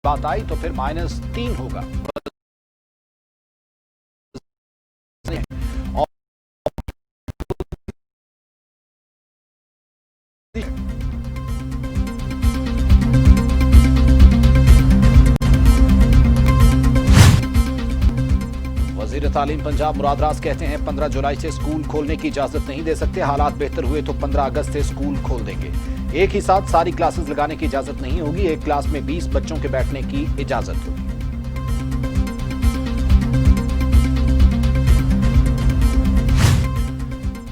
बात आई तो फिर -3 होगा। और वजीर तालीम पंजाब मुराद राज कहते हैं 15 जुलाई से स्कूल खोलने की इजाजत नहीं दे सकते। हालात बेहतर हुए तो 15 अगस्त से स्कूल खोल देंगे। एक ही साथ सारी क्लासेस लगाने की इजाजत नहीं होगी। एक क्लास में 20 बच्चों के बैठने की इजाजत होगी।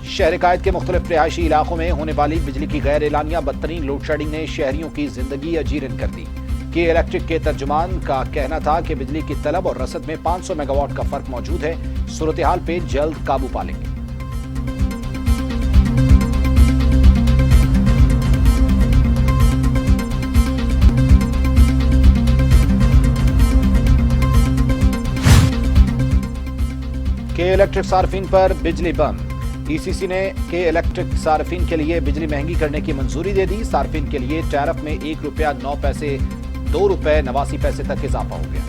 शहर कायद के मुख्तलिफ रिहायशी इलाकों में होने वाली बिजली की गैर एलानिया बदतरीन लोड शेडिंग ने शहरियों की जिंदगी अजीरन कर दी। के इलेक्ट्रिक के तर्जुमान का कहना था कि बिजली की तलब और रसद में 500 मेगावाट का फर्क मौजूद है। सूरत हाल पे जल्द काबू पा लेंगे। के इलेक्ट्रिक सार्फिन पर बिजली बंद। ईसीसी ने के इलेक्ट्रिक सार्फिन के लिए बिजली महंगी करने की मंजूरी दे दी। सार्फिन के लिए टैरिफ में ₹1.09 ₹2.89 तक इजाफा हो गया।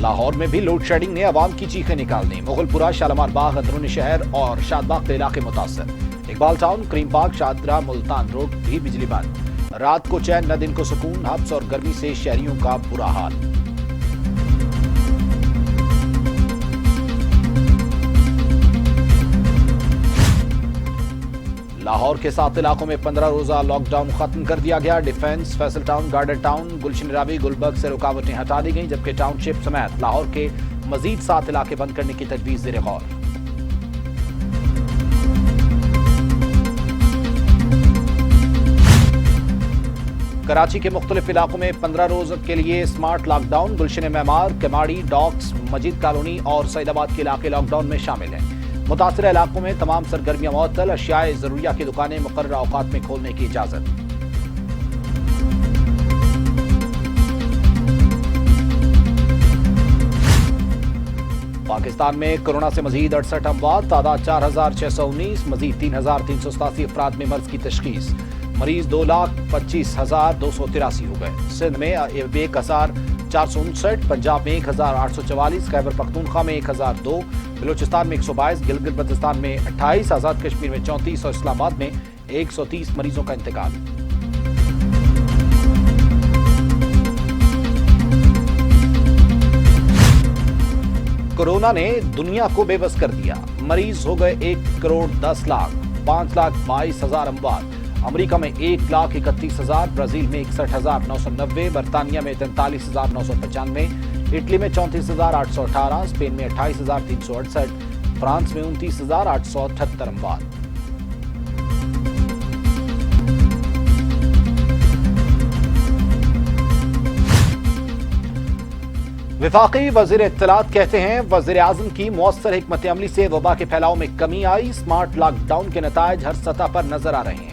लाहौर में भी लोड शेडिंग ने अवाम की चीखें निकाल दी। मुगलपुरा, शालीमार बाग, अंदरूनी शहर और शादबाग के इलाके मुतासर। इकबाल टाउन, करीम पार्क, शादरा, मुल्तान रोड भी बिजली बंद। रात को चैन न दिन को सुकून। हब्स और गर्मी से शहरियों का बुरा हाल। लाहौर के 7 इलाकों में 15 रोजा लॉकडाउन खत्म कर दिया गया। Defence, Faisal town, garden town, Gulshan Ravi, Gulberg से रुकावटें हटा दी गईं, जबकि टाउनशिप समेत लाहौर के मजीद 7 इलाके बंद करने की तजवीज ज़ेर गौर। कराची के मुख्तलिफ इलाकों में 15 रोज के लिए स्मार्ट लॉकडाउन। गुलशन मेमार, केमाड़ी, डॉक्स, मजीद कॉलोनी और सईदाबाद के इलाके लॉकडाउन में शामिल हैं। मुतासर इलाकों में तमाम सरगर्मियां मुअत्तल। अशियाए जरूरिया की दुकानें मुकर्रर औकात में खोलने की इजाजत। पाकिस्तान में कोरोना से मजीद 68 अमवात। तादाद 4619। मजीद 3387 अफराद में मर्ज की तशखीस। मरीज 2,25,283 हो गए। सिंध में 1,459, पंजाब में 1,844, खैबर पख्तूनख्वा में 1,002, बलूचिस्तान में 122, गिलगित बल्तिस्तान में 28, आजाद कश्मीर में 34 और इस्लामाबाद में 130 मरीजों का इंतकाल। कोरोना ने दुनिया को बेबस कर दिया। मरीज हो गए 1,10,00,000, 5,22,000 अमवात। अमेरिका में 1,31,000, ब्राजील में 61,990, बरतानिया में 43,995, इटली में 34,818, स्पेन में 28,368, फ्रांस में 29,878 अमवात। वफाकी वजीर इत्तलात कहते हैं वजीर आजम की मौसर हिकमत अमली से वबा के फैलाव में कमी आई। स्मार्ट लॉकडाउन के नतायज हर सतह पर नजर आ रहे हैं।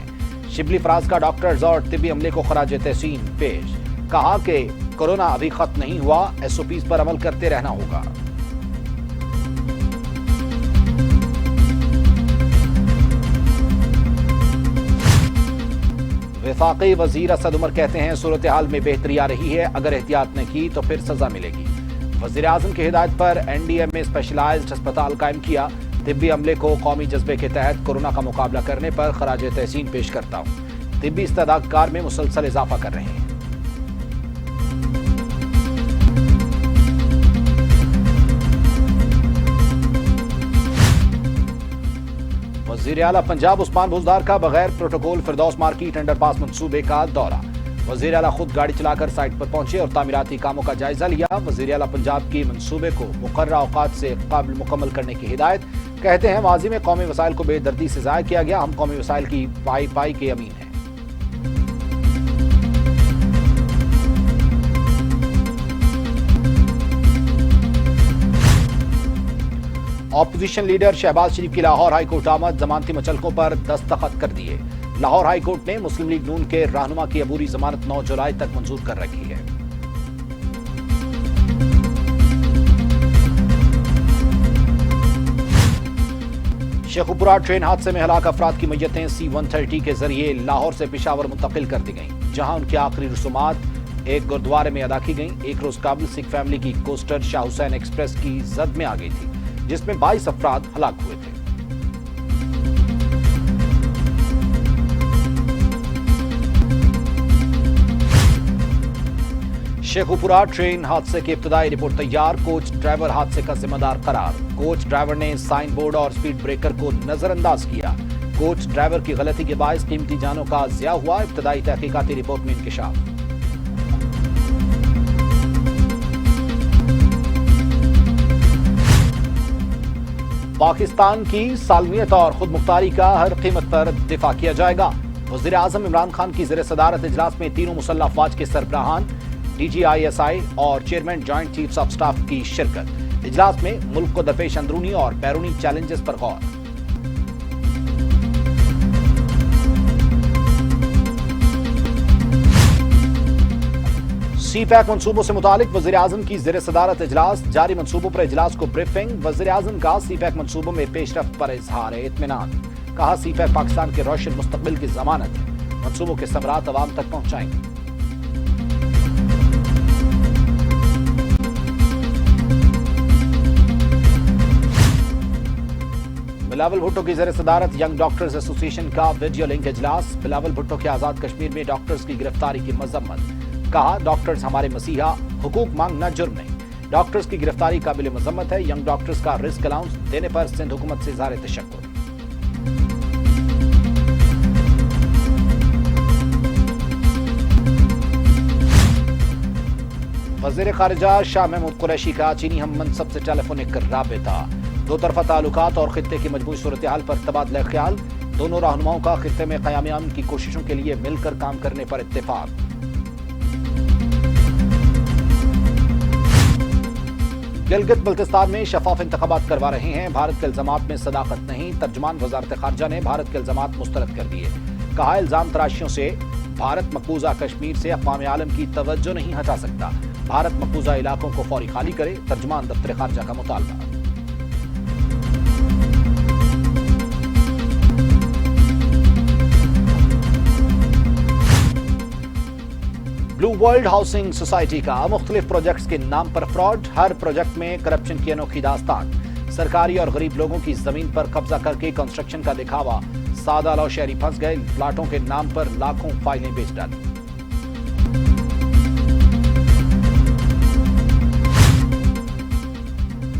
शिबली फराज का डॉक्टर्स और तिब्बी अमले को खराज तहसीन पेश। कहा कि कोरोना अभी खत्म नहीं हुआ, SOPs पर अमल करते रहना होगा। वफाकी वजीर असद उमर कहते हैं सूरत हाल में बेहतरी आ रही है, अगर एहतियात न की तो फिर सजा मिलेगी। वजीर आजम की हिदायत पर NDM में स्पेशलाइज्ड अस्पताल कायम किया। तिब्बी अमले को कौमी जज्बे के तहत कोरोना का मुकाबला करने पर खराज तहसीन पेश करता हूं। तिब्बी इस्तेदादकार में मुसलसल इजाफा कर रहे हैं। वजीर आला पंजाब उस्मान बुज़दार का बगैर प्रोटोकॉल फिरदौस मार्केट अंडरपास मंसूबे का दौरा। वजीर आला खुद गाड़ी चलाकर साइट पर पहुंचे और तामीराती कामों का जायजा लिया। वजीर आला पंजाब की मंसूबे को मुकर्रर औकात से काबिल मुकम्मल करने की हिदायत। कहते हैं माजी में कौमी वसाइल को बेदर्दी से ज़ाया किया गया, हम कौमी वसाइल की पाई के अमीन हैं। ऑपोजिशन लीडर शहबाज शरीफ की लाहौर हाईकोर्ट आमद। जमानती मचलकों पर दस्तखत कर दिए। लाहौर हाईकोर्ट ने मुस्लिम लीग नून के रहनुमा की अबूरी जमानत 9 जुलाई तक मंजूर कर रखी है। शेखुपुरा ट्रेन हादसे में हलाक अफराद की मैयतें C-130 के जरिए लाहौर से पेशावर मुंतकिल कर दी गईं, जहां उनकी आखिरी रसूमात एक गुरुद्वारे में अदा की गईं। एक रोज काबिल सिख फैमिली की कोस्टर शाह हुसैन एक्सप्रेस की जद में आ गई थी, जिसमें 22 अफराद हलाक हुए थे। शेखुपुरा ट्रेन हादसे की इब्तदाई रिपोर्ट तैयार। कोच ड्राइवर हादसे का जिम्मेदार करार। कोच ड्राइवर ने साइन बोर्ड और स्पीड ब्रेकर को नजरअंदाज किया। कोच ड्राइवर की गलती के बायस कीमती जानों का ज़िया हुआ। इब्तदाई तहकीकाती रिपोर्ट में इंकिशाफ। पाकिस्तान की सालमियत और खुद मुख्तारी का हर कीमत पर दिफा किया जाएगा। वज़ीर आज़म इमरान खान की ज़ेर सदारत इजलास में तीनों मुसल्लह अफवाज के सरबराहान, DGISI और chairman joint chiefs of staff की शिरकत। इजलास में मुल्क को दरपेश अंदरूनी और बैरूनी चैलेंजेस पर गौर। CPAC मंसूबों से मुतालिक वज़ीर आज़म की ज़ेर सदारत इजलास। जारी मंसूबों पर इजलास को ब्रीफिंग। वज़ीर आज़म का CPAC मंसूबों में पेशरफ्त पर इजहार इत्मीनान। कहा CPAC पाकिस्तान के रोशन मुस्तकबिल की जमानत है। मंसूबों के समरात अवाम तक पहुंचाएंगे। बिलावल भुट्टो की ज़ेर सदारत यंग डॉक्टर्स एसोसिएशन का वीडियो लिंक इजलास। बिलावल भुट्टो के आजाद कश्मीर में डॉक्टर्स की गिरफ्तारी की मजम्मत। कहा डॉक्टर्स हमारे मसीहा, हुकूक मांगना जुर्म नहीं। डॉक्टर्स की गिरफ्तारी काबिल मजम्मत है। यंग डॉक्टर्स का रिस्क अलाउंस देने पर सिंध हुकूमत से इज़हार तशक्कुर। वज़ीर खारिजा शाह महमूद कुरैशी का चीनी हम मनसब से टेलीफोनिक राबिता। दो तरफा ताल्लुकात और खित्ते की मजमूई सूरत हाल पर तबादला ख्याल। दोनों रहनुमाओं का खित्ते में क़याम अमन की कोशिशों के लिए मिलकर काम करने पर इत्तेफाक। गिलगित बल्तिस्तान में शफाफ इंतखाबात करवा रहे हैं। भारत के इल्जामात में सदाकत नहीं। तर्जुमान वजारत खारजा ने भारत के इल्जामात मुस्तरद कर दिए। कहा इल्जाम तराशियों से भारत मकबूजा कश्मीर से अक़वाम आलम की तवज्जो नहीं हटा सकता। भारत मकबूजा इलाकों को फौरी खाली करे। तर्जुमान दफ्तर खारजा का मुतालबा। ब्लू वर्ल्ड हाउसिंग सोसाइटी का मुख्तलिफ प्रोजेक्ट्स के नाम पर फ्रॉड। हर प्रोजेक्ट में करप्शन की अनोखी दास्तान। सरकारी और गरीब लोगों की जमीन पर कब्जा करके कंस्ट्रक्शन का दिखावा। सादा लौ शहरी फंस गए। प्लाटों के नाम पर लाखों फाइलें बेच डाली।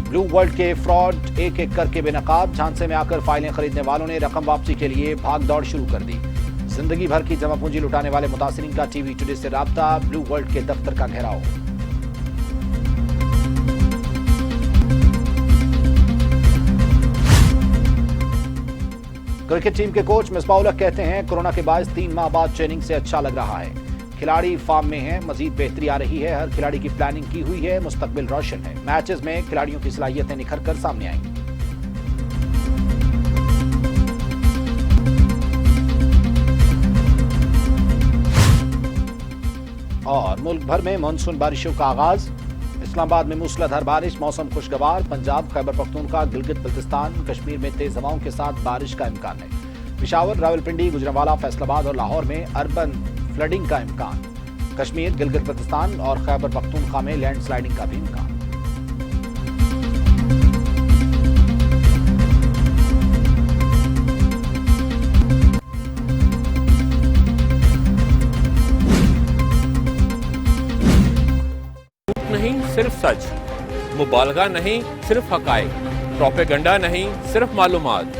ब्लू वर्ल्ड के फ्रॉड एक एक करके बेनकाब। झांसे में आकर फाइलें खरीदने वालों ने रकम वापसी के लिए भाग दौड़ शुरू कर दी। जिंदगी भर की जमा पूंजी लुटाने वाले मुतासिरीन का टीवी टुडे से राब्ता। ब्लू वर्ल्ड के दफ्तर का घेराव। क्रिकेट टीम के कोच मिसबाह उल हक कहते हैं कोरोना के बायस 3 माह बाद ट्रेनिंग से अच्छा लग रहा है। खिलाड़ी फॉर्म में हैं, मजीद बेहतरी आ रही है। हर खिलाड़ी की प्लानिंग की हुई है, मुस्तकबिल रोशन है। मैचेस में खिलाड़ियों की सलाहियतें निखर कर सामने आएंगी। और मुल्क भर में मानसून बारिशों का आगाज। इस्लामाबाद में मूसलाधार बारिश, मौसम खुशगवार। पंजाब, खैबर पख्तूनख्वा, गिलगित बल्तिस्तान, कश्मीर में तेज हवाओं के साथ बारिश का इम्कान है। पेशावर, रावलपिंडी, गुजरांवाला, फैसलाबाद और लाहौर में अर्बन फ्लडिंग का इम्कान। कश्मीर, गिलगित बल्तिस्तान और खैबर पख्तूनख्वा में लैंड स्लाइडिंग का भी इम्कान। नहीं सिर्फ सच, मुबालगा नहीं सिर्फ हकायक, प्रोपेगेंडा नहीं सिर्फ मालूमात।